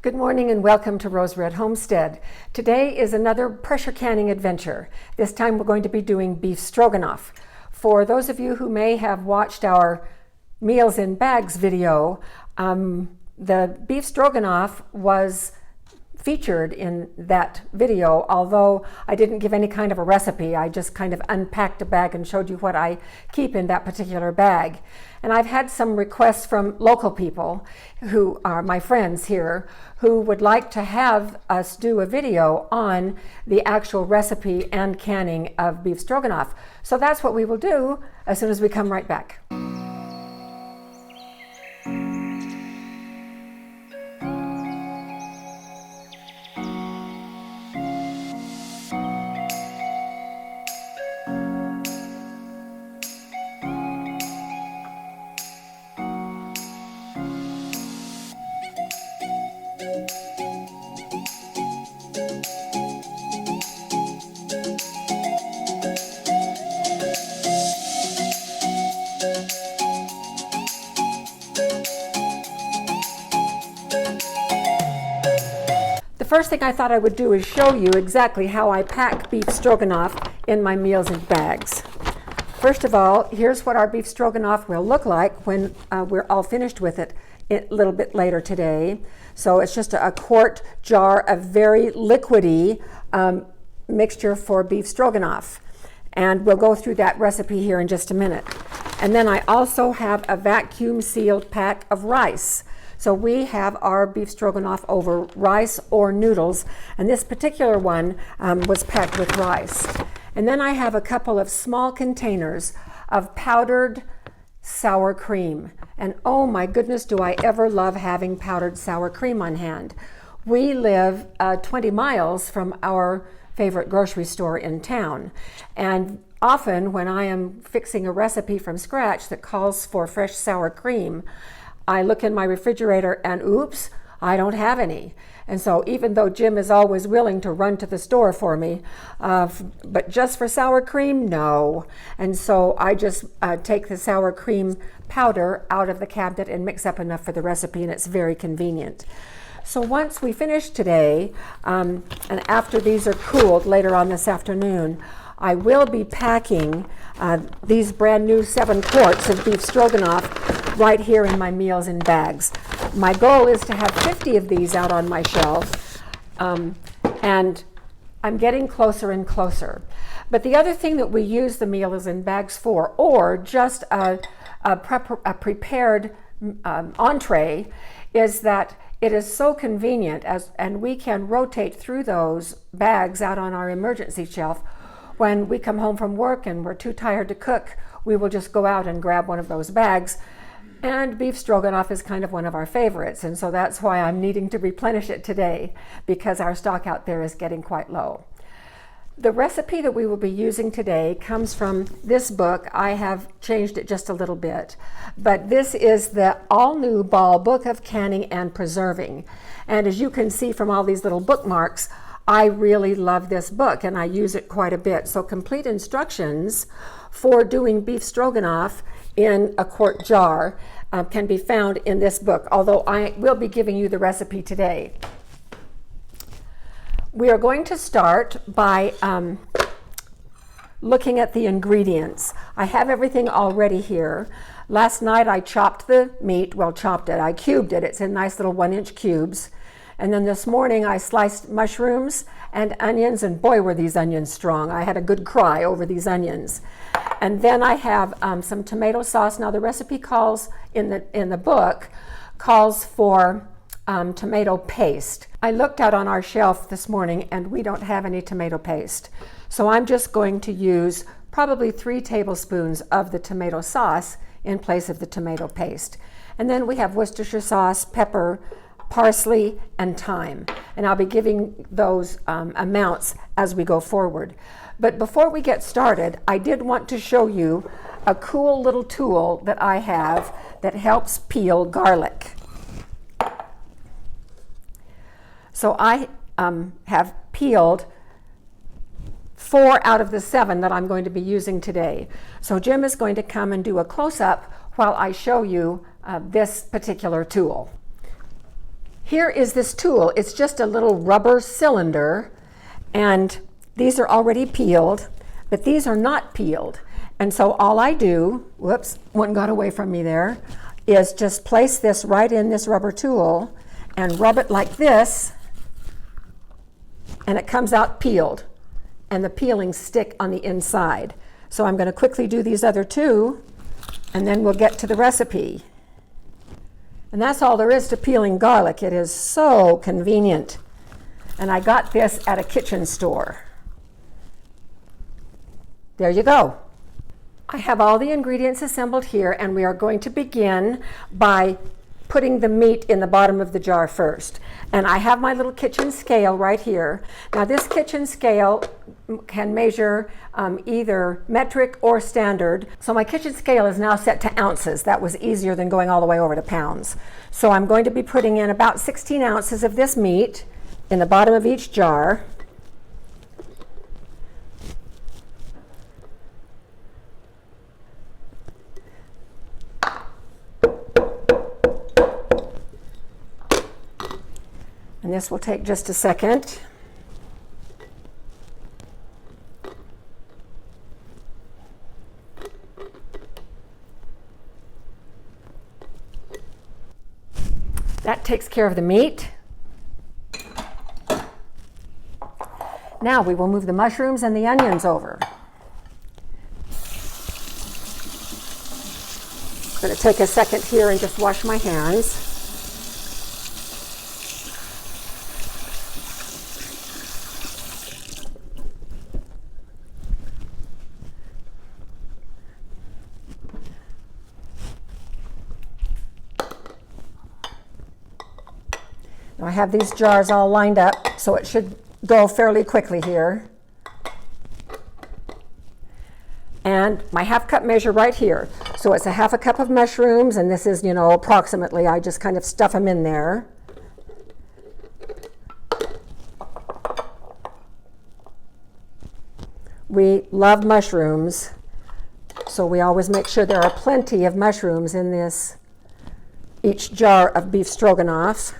Good morning and welcome to Rose Red Homestead. Today is another pressure canning adventure. This time we're going to be doing beef stroganoff. For those of you who may have watched our Meals in Bags video, the beef stroganoff was featured in that video, although I didn't give any kind of a recipe. I just kind of unpacked a bag and showed you what I keep in that particular bag. And I've had some requests from local people who are my friends here who would like to have us do a video on the actual recipe and canning of beef stroganoff. So that's what we will do as soon as we come right back. The first thing I thought I would do is show you exactly how I pack beef stroganoff in my Meals in Bags. First of all, here's what our beef stroganoff will look like when we're all finished with it a little bit later today. So it's just a quart jar of very liquidy mixture for beef stroganoff. And we'll go through that recipe here in just a minute. And then I also have a vacuum sealed pack of rice. So we have our beef stroganoff over rice or noodles, and this particular one was packed with rice. And then I have a couple of small containers of powdered sour cream. And oh my goodness, do I ever love having powdered sour cream on hand. We live 20 miles from our favorite grocery store in town. And often when I am fixing a recipe from scratch that calls for fresh sour cream, I look in my refrigerator and oops, I don't have any. And so even though Jim is always willing to run to the store for me, but just for sour cream, no. And so I just take the sour cream powder out of the cabinet and mix up enough for the recipe, and it's very convenient. So once we finish today, and after these are cooled later on this afternoon, I will be packing these brand new 7 quarts of beef stroganoff right here in my Meals in Bags. My goal is to have 50 of these out on my shelf, and I'm getting closer and closer. But the other thing that we use the Meals in Bags for, or just a prepared entree, is that it is so convenient, and we can rotate through those bags out on our emergency shelf. When we come home from work and we're too tired to cook, we will just go out and grab one of those bags. And beef stroganoff is kind of one of our favorites, and so that's why I'm needing to replenish it today, because our stock out there is getting quite low. The recipe that we will be using today comes from this book. I have changed it just a little bit, but this is the all-new Ball Book of Canning and Preserving. And as you can see from all these little bookmarks, I really love this book and I use it quite a bit. So complete instructions for doing beef stroganoff in a quart jar can be found in this book, although I will be giving you the recipe today. We are going to start by looking at the ingredients. I have everything already here. Last night I chopped the meat, I cubed it. It's in nice little 1-inch cubes. And then this morning I sliced mushrooms and onions, and boy were these onions strong. I had a good cry over these onions. And then I have some tomato sauce. Now the recipe calls in the book calls for tomato paste. I looked out on our shelf this morning and we don't have any tomato paste. So I'm just going to use probably 3 tablespoons of the tomato sauce in place of the tomato paste. And then we have Worcestershire sauce, pepper, parsley, and thyme. And I'll be giving those amounts as we go forward. But before we get started, I did want to show you a cool little tool that I have that helps peel garlic. So I have peeled 4 out of the 7 that I'm going to be using today. So Jim is going to come and do a close-up while I show you this particular tool. Here is this tool. It's just a little rubber cylinder, and these are already peeled, but these are not peeled. And so all I do, whoops, one got away from me there, is just place this right in this rubber tool and rub it like this, and it comes out peeled, and the peelings stick on the inside. So I'm going to quickly do these other two, and then we'll get to the recipe. And that's all there is to peeling garlic. It is so convenient. And I got this at a kitchen store. There you go. I have all the ingredients assembled here, and we are going to begin by putting the meat in the bottom of the jar first. And I have my little kitchen scale right here. Now this kitchen scale can measure either metric or standard. So my kitchen scale is now set to ounces. That was easier than going all the way over to pounds. So I'm going to be putting in about 16 ounces of this meat in the bottom of each jar. And this will take just a second. That takes care of the meat. Now we will move the mushrooms and the onions over. I'm going to take a second here and just wash my hands. Now I have these jars all lined up, so it should go fairly quickly here. And my half cup measure right here. So it's a half a cup of mushrooms, and this is, approximately, I just kind of stuff them in there. We love mushrooms, so we always make sure there are plenty of mushrooms in each jar of beef stroganoff.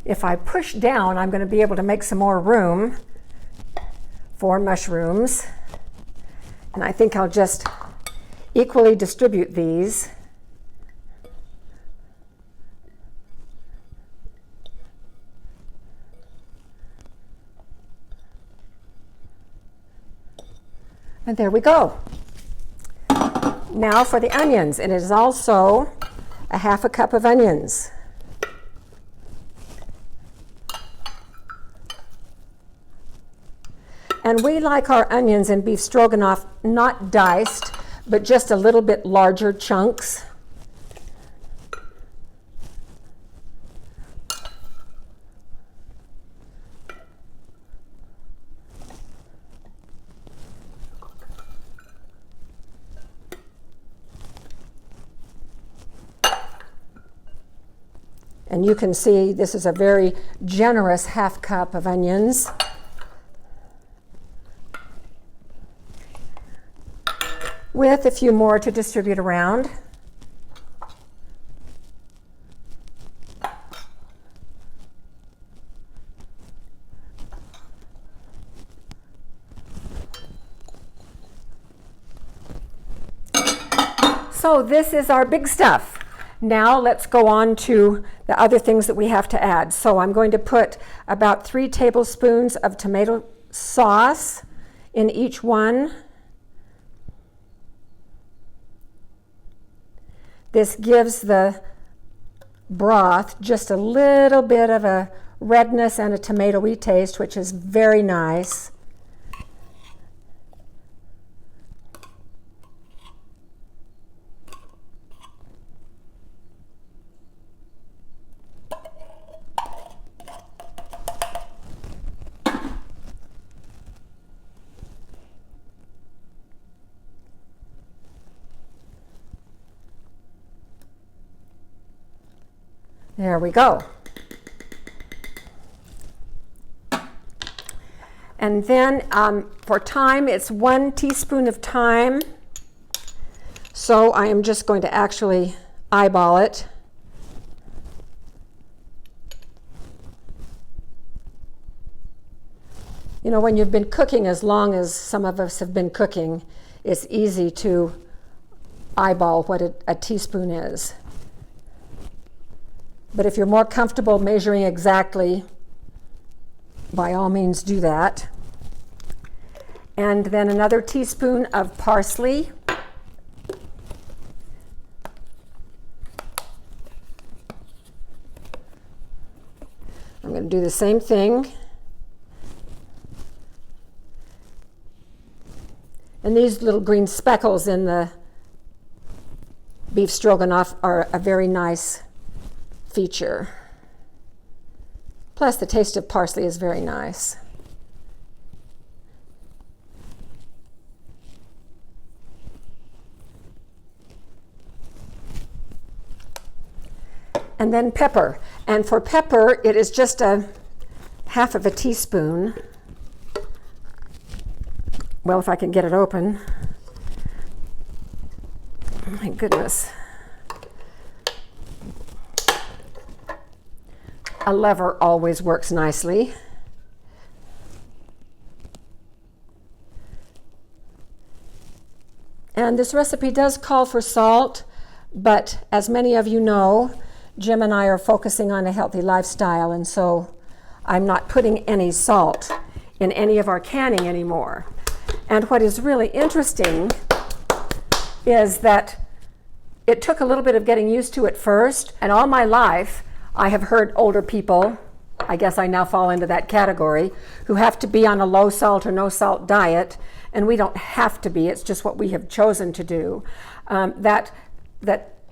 If I push down, I'm going to be able to make some more room for mushrooms. And I think I'll just equally distribute these. And there we go. Now for the onions. And it is also a half a cup of onions. And we like our onions in beef stroganoff not diced, but just a little bit larger chunks. And you can see this is a very generous half cup of onions. With a few more to distribute around. So this is our big stuff. Now let's go on to the other things that we have to add. So I'm going to put about 3 tablespoons of tomato sauce in each one. This gives the broth just a little bit of a redness and a tomatoey taste, which is very nice. There we go. And then for thyme, it's 1 teaspoon of thyme. So I am just going to actually eyeball it. You know, when you've been cooking as long as some of us have been cooking, it's easy to eyeball what a teaspoon is. But if you're more comfortable measuring exactly, by all means do that. And then another teaspoon of parsley. I'm going to do the same thing. And these little green speckles in the beef stroganoff are a very nice feature. Plus, the taste of parsley is very nice. And then pepper. And for pepper, it is just a half of a teaspoon. Well, if I can get it open. Oh my goodness. A lever always works nicely. And this recipe does call for salt, but as many of you know, Jim and I are focusing on a healthy lifestyle, and so I'm not putting any salt in any of our canning anymore. And what is really interesting is that it took a little bit of getting used to at first, and all my life I have heard older people, I guess I now fall into that category, who have to be on a low salt or no salt diet, and we don't have to be, it's just what we have chosen to do, that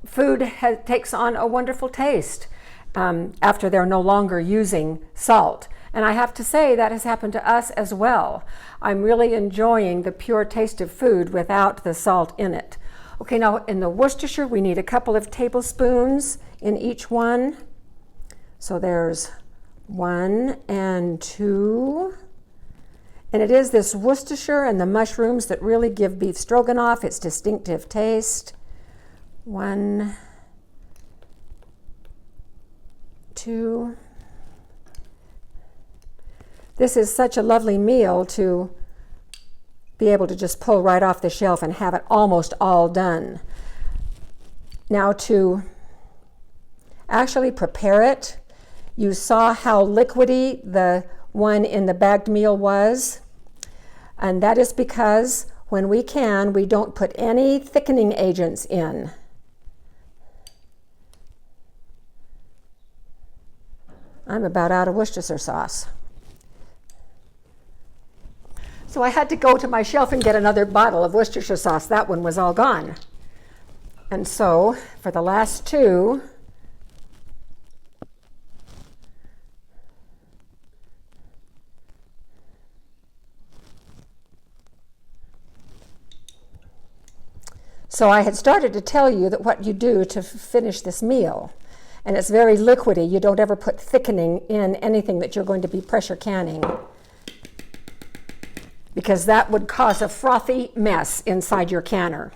food takes on a wonderful taste after they're no longer using salt. And I have to say that has happened to us as well. I'm really enjoying the pure taste of food without the salt in it. Okay, now in the Worcestershire, we need a couple of tablespoons in each one. So there's 1 and 2. And it is this Worcestershire and the mushrooms that really give beef stroganoff its distinctive taste. 1, 2. This is such a lovely meal to be able to just pull right off the shelf and have it almost all done. Now to actually prepare it, you saw how liquidy the one in the bagged meal was, and that is because when we can, we don't put any thickening agents in. I'm about out of Worcestershire sauce. So I had to go to my shelf and get another bottle of Worcestershire sauce. That one was all gone. And so for the last 2, so I had started to tell you that what you do to finish this meal, and it's very liquidy. You don't ever put thickening in anything that you're going to be pressure canning, because that would cause a frothy mess inside your canner.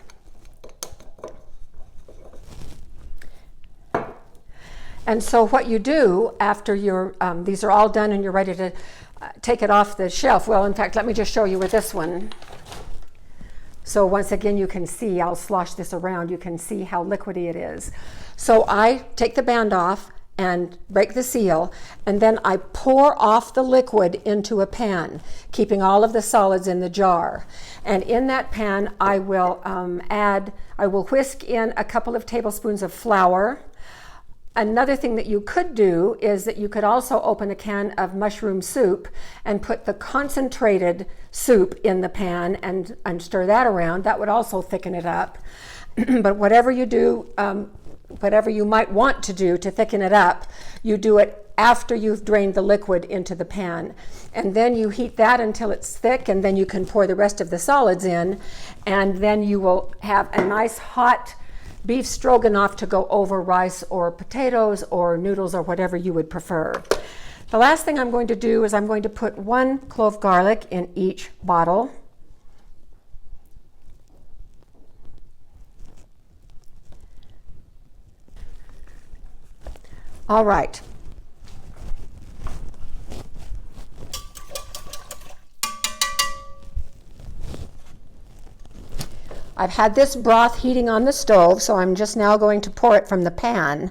And so what you do after these are all done and you're ready to take it off the shelf, well, in fact, let me just show you with this one. So once again, you can see, I'll slosh this around, you can see how liquidy it is. So I take the band off and break the seal, and then I pour off the liquid into a pan, keeping all of the solids in the jar. And in that pan, I will whisk in a couple of tablespoons of flour. Another thing that you could do is that you could also open a can of mushroom soup and put the concentrated soup in the pan and stir that around. That would also thicken it up. But whatever you do, whatever you might want to do to thicken it up, you do it after you've drained the liquid into the pan. And then you heat that until it's thick, and then you can pour the rest of the solids in, and then you will have a nice hot beef stroganoff to go over rice or potatoes or noodles or whatever you would prefer. The last thing I'm going to do is I'm going to put 1 clove garlic in each bottle. All right. I've had this broth heating on the stove, so I'm just now going to pour it from the pan.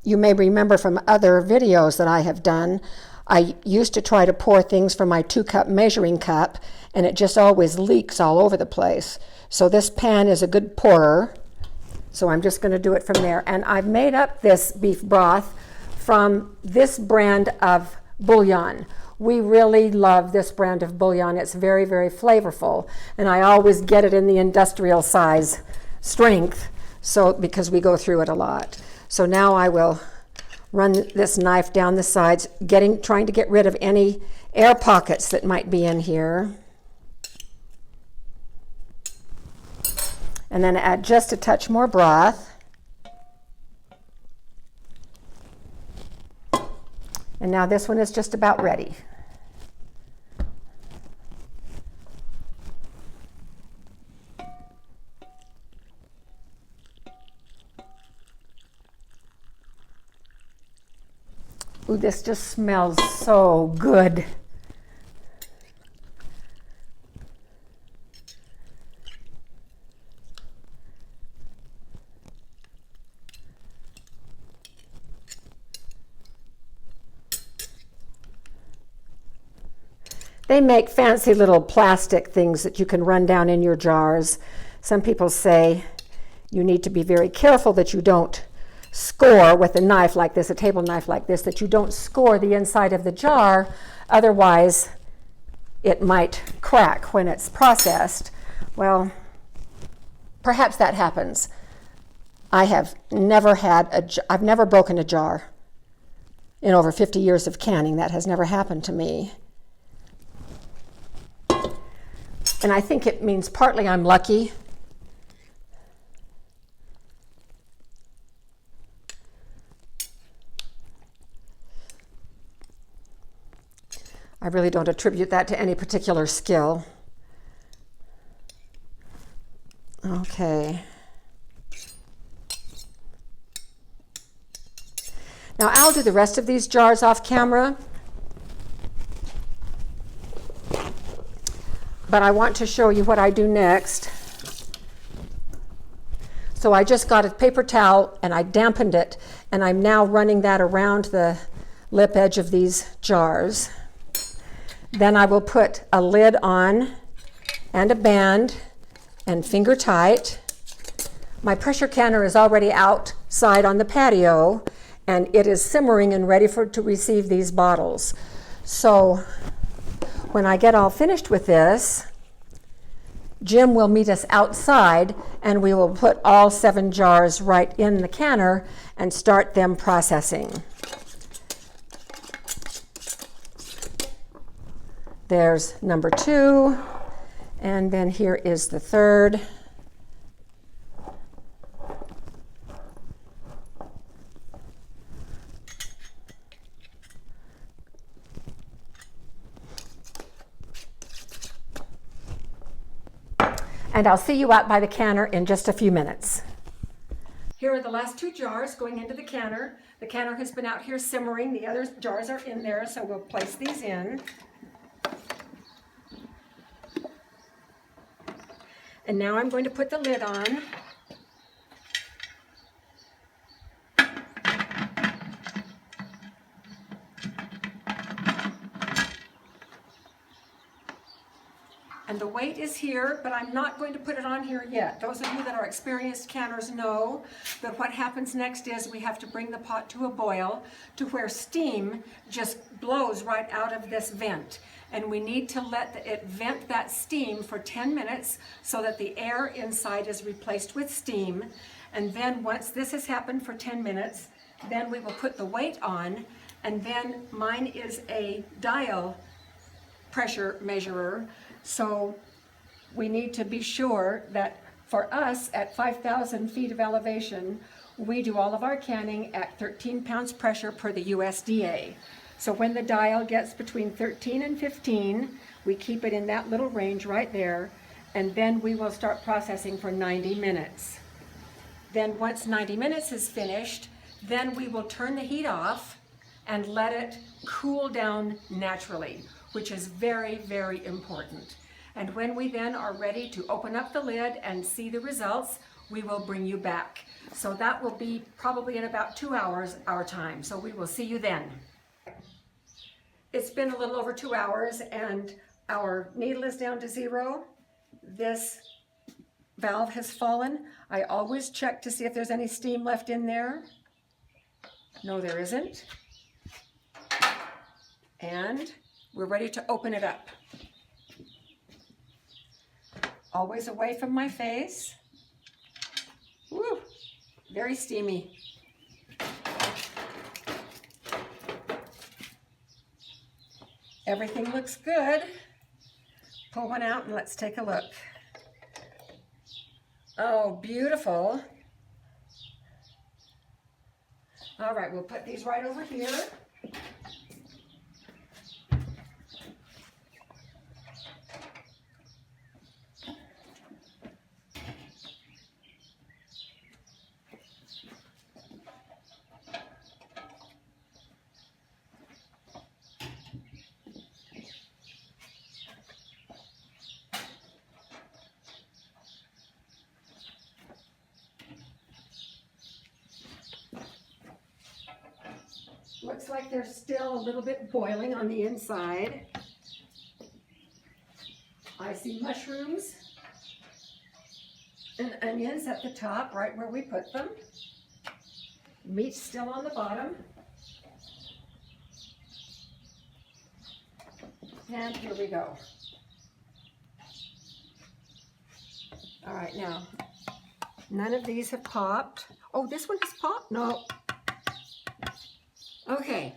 You may remember from other videos that I have done, I used to try to pour things from my 2-cup measuring cup, and it just always leaks all over the place. So this pan is a good pourer, so I'm just going to do it from there. And I've made up this beef broth from this brand of bouillon. We really love this brand of bouillon. It's very, very flavorful, and I always get it in the industrial size strength, so because we go through it a lot. So now I will run this knife down the sides, trying to get rid of any air pockets that might be in here. And then add just a touch more broth. And now this one is just about ready. Ooh, this just smells so good. They make fancy little plastic things that you can run down in your jars. Some people say you need to be very careful that you don't score with a knife like this, a table knife like this, that you don't score the inside of the jar, otherwise it might crack when it's processed. Well, perhaps that happens. I've never broken a jar in over 50 years of canning. That has never happened to me. And I think it means partly I'm lucky. I really don't attribute that to any particular skill. Okay. Now I'll do the rest of these jars off camera. But I want to show you what I do next. So I just got a paper towel and I dampened it, and I'm now running that around the lip edge of these jars. Then I will put a lid on and a band and finger tight. My pressure canner is already outside on the patio, and it is simmering and ready to receive these bottles. So when I get all finished with this, Jim will meet us outside, and we will put all 7 jars right in the canner and start them processing. There's number 2, and then here is the 3rd. And I'll see you out by the canner in just a few minutes. Here are the last 2 jars going into the canner. The canner has been out here simmering. The other jars are in there, so we'll place these in. And now I'm going to put the lid on. And the weight is here, but I'm not going to put it on here yet. Those of you that are experienced canners know that what happens next is we have to bring the pot to a boil to where steam just blows right out of this vent. And we need to let it vent that steam for 10 minutes so that the air inside is replaced with steam. And then once this has happened for 10 minutes, then we will put the weight on, and then mine is a dial pressure measurer. So we need to be sure that For us, at 5,000 feet of elevation, we do all of our canning at 13 pounds pressure per the USDA. So when the dial gets between 13 and 15, we keep it in that little range right there, and then we will start processing for 90 minutes. Then once 90 minutes is finished, then we will turn the heat off and let it cool down naturally, which is very, very important. And when we then are ready to open up the lid and see the results, we will bring you back. So that will be probably in about 2 hours our time. So we will see you then. It's been a little over 2 hours and our needle is down to 0. This valve has fallen. I always check to see if there's any steam left in there. No, there isn't. And we're ready to open it up. Always away from my face. Woo, very steamy. Everything looks good. Pull one out and let's take a look. Oh, beautiful. All right, we'll put these right over here. Looks like they're still a little bit boiling on the inside. I see mushrooms and onions at the top, right where we put them. Meat's still on the bottom. And here we go. All right, now, none of these have popped. Oh, this one has popped? No. Okay.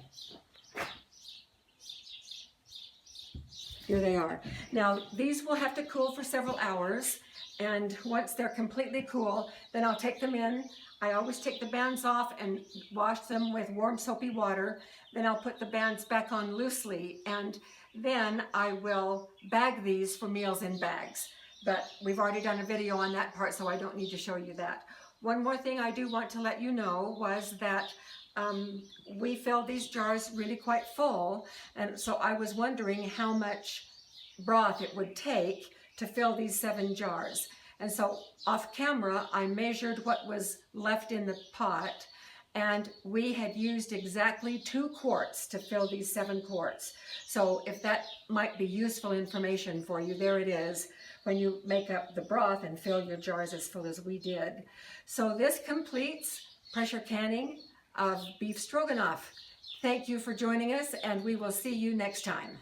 Here they are. Now, these will have to cool for several hours, and once they're completely cool, then I'll take them in. I always take the bands off and wash them with warm soapy water. Then I'll put the bands back on loosely, and then I will bag these for meals in bags. But we've already done a video on that part, so I don't need to show you that. One more thing I do want to let you know was that we filled these jars really quite full, and so I was wondering how much broth it would take to fill these 7 jars. And so off camera, I measured what was left in the pot, and we had used exactly 2 quarts to fill these 7 quarts. So if that might be useful information for you, there it is, when you make up the broth and fill your jars as full as we did. So this completes pressure canning of beef stroganoff. Thank you for joining us, and we will see you next time.